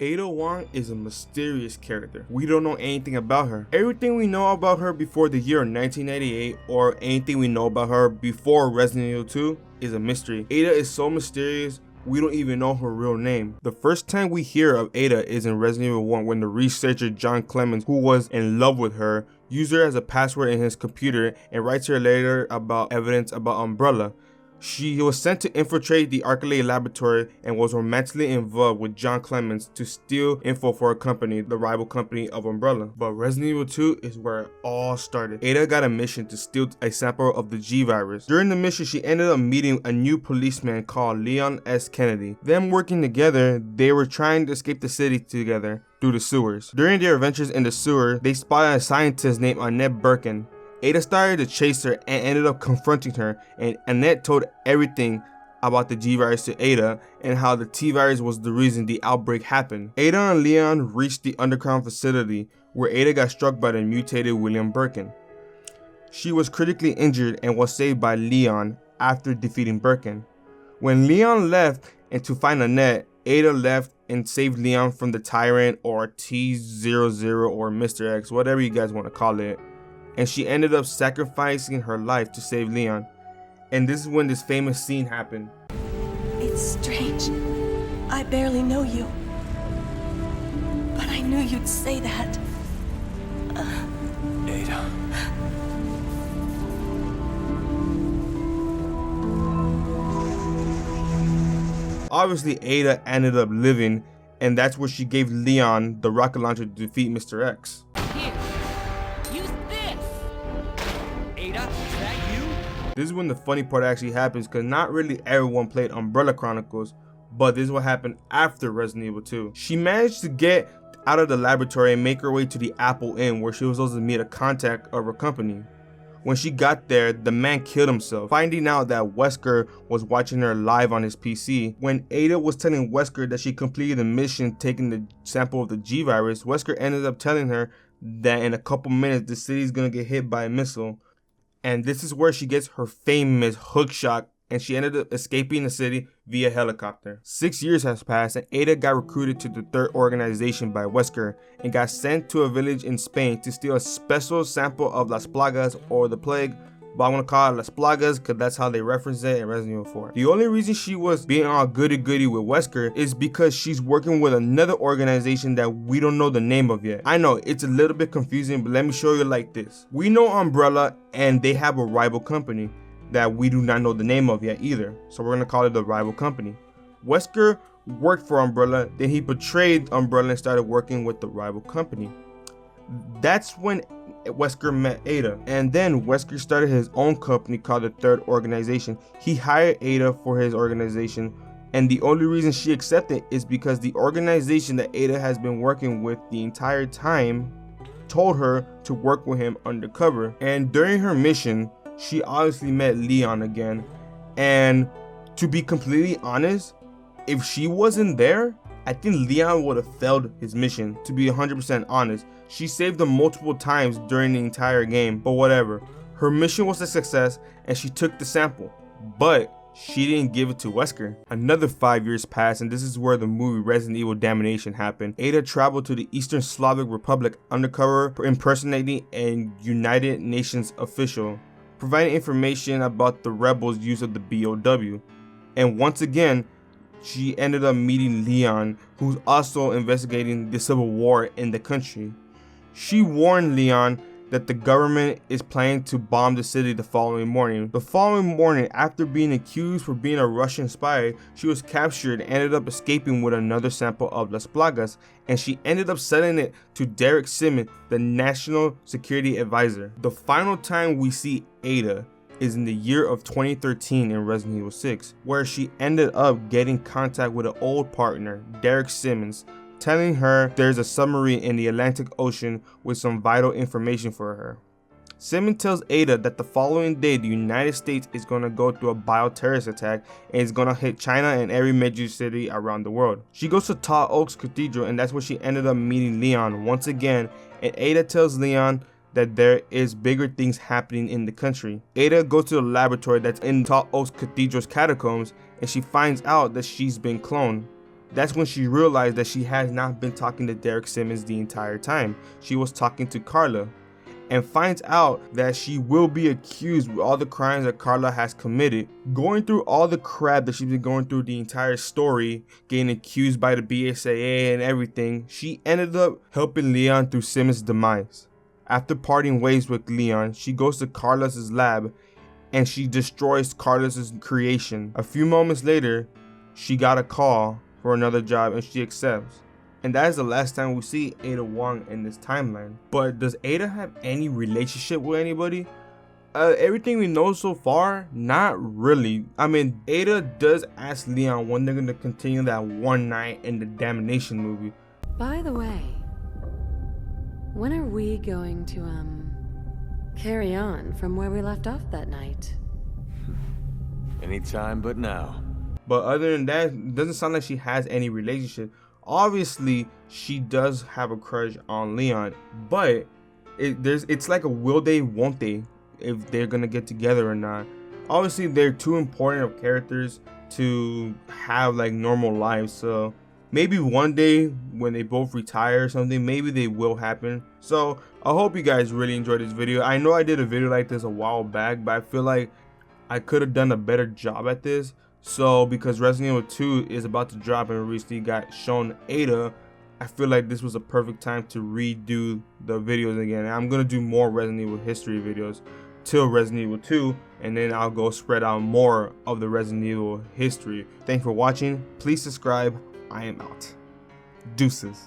Ada Wong is a mysterious character. We don't know anything about her. Everything we know about her before the year 1998 or anything we know about her before Resident Evil 2 is a mystery. Ada is so mysterious, we don't even know her real name. The first time we hear of Ada is in Resident Evil 1 when the researcher John Clemens, who was in love with her, used her as a password in his computer and writes her later about evidence about Umbrella. She was sent to infiltrate the Arcade laboratory and was romantically involved with John Clemens to steal info for a company, the rival company of Umbrella. But Resident Evil 2 is where it all started. Ada got a mission to steal a sample of the G virus. During the mission, she ended up meeting a new policeman called Leon S. Kennedy. Them working together, they were trying to escape the city together through the sewers. During their adventures in the sewer, they spotted a scientist named Annette Birkin. Ada started to chase her and ended up confronting her, and Annette told everything about the G virus to Ada and how the T virus was the reason the outbreak happened. Ada and Leon reached the underground facility where Ada got struck by the mutated William Birkin. She was critically injured and was saved by Leon after defeating Birkin. When Leon left and to find Annette, Ada left and saved Leon from the Tyrant or T-00 or Mr. X, whatever you guys want to call it. And she ended up sacrificing her life to save Leon. And this is when this famous scene happened. It's strange. I barely know you. But I knew you'd say that. Ada. Obviously, Ada ended up living, and that's where she gave Leon the rocket launcher to defeat Mr. X. This is when the funny part actually happens, because not really everyone played Umbrella Chronicles, but this is what happened after Resident Evil 2. She managed to get out of the laboratory and make her way to the Apple Inn, where she was supposed to meet a contact of her company. When she got there, the man killed himself, finding out that Wesker was watching her live on his PC. When Ada was telling Wesker that she completed the mission taking the sample of the G virus, Wesker ended up telling her that in a couple minutes the city is gonna get hit by a missile. And this is where she gets her famous hook shot, and she ended up escaping the city via helicopter. 6 years has passed, and Ada got recruited to the third organization by Wesker and got sent to a village in Spain to steal a special sample of Las Plagas, or the plague, but I want to call it Las Plagas because that's how they reference it in Resident Evil 4. The only reason she was being all goody-goody with Wesker is because she's working with another organization that we don't know the name of yet. I know it's a little bit confusing, but let me show you like this. We know Umbrella, and they have a rival company that we do not know the name of yet either, so we're gonna call it the rival company. Wesker worked for Umbrella, then he betrayed Umbrella and started working with the rival company. That's when Wesker met Ada, and then Wesker started his own company called the Third Organization. He hired Ada for his organization, and the only reason she accepted is because the organization that Ada has been working with the entire time told her to work with him undercover. And during her mission, she obviously met Leon again, and to be completely honest, if she wasn't there, I think Leon would have failed his mission, to be 100% honest. She saved him multiple times during the entire game, but whatever. Her mission was a success and she took the sample, but she didn't give it to Wesker. Another 5 years passed, and this is where the movie Resident Evil Damnation happened. Ada traveled to the Eastern Slavic Republic undercover, impersonating a United Nations official, providing information about the rebels' use of the BOW. And once again, she ended up meeting Leon, who's also investigating the civil war in the country. She warned Leon that the government is planning to bomb the city the following morning. The following morning, after being accused for being a Russian spy, she was captured and ended up escaping with another sample of Las Plagas, and she ended up selling it to Derek Simmons, the National Security Advisor. The final time we see Ada is in the year of 2013 in Resident Evil 6, where she ended up getting contact with an old partner, Derek Simmons, telling her there's a submarine in the Atlantic Ocean with some vital information for her. Simmons tells Ada that the following day the United States is going to go through a bioterrorist attack and it's going to hit China and every major city around the world. She goes to Tall Oaks Cathedral, and that's where she ended up meeting Leon once again, and Ada tells Leon that there is bigger things happening in the country. Ada goes to the laboratory that's in Tall Oaks Cathedral's catacombs, and she finds out that she's been cloned. That's when she realized that she has not been talking to Derek Simmons the entire time. She was talking to Carla, and finds out that she will be accused with all the crimes that Carla has committed. Going through all the crap that she's been going through the entire story, getting accused by the BSAA and everything, she ended up helping Leon through Simmons' demise. After parting ways with Leon, she goes to Carlos's lab and she destroys Carlos's creation. A few moments later, she got a call for another job and she accepts. And that is the last time we see Ada Wong in this timeline. But does Ada have any relationship with anybody? Everything we know so far, not really. I mean, Ada does ask Leon when they're gonna continue that one night in the Damnation movie. By the way, when are we going to, carry on from where we left off that night? Anytime but now. But other than that, it doesn't sound like she has any relationship. Obviously, she does have a crush on Leon, but it's like a will they, won't they, if they're gonna get together or not. Obviously, they're too important of characters to have like normal lives, so maybe one day when they both retire or something, maybe they will happen. So I hope you guys really enjoyed this video. I know I did a video like this a while back, but I feel like I could have done a better job at this. So because Resident Evil 2 is about to drop and recently got shown Ada, I feel like this was a perfect time to redo the videos again. And I'm going to do more Resident Evil history videos till Resident Evil 2, and then I'll go spread out more of the Resident Evil history. Thanks for watching. Please subscribe. I am out. Deuces.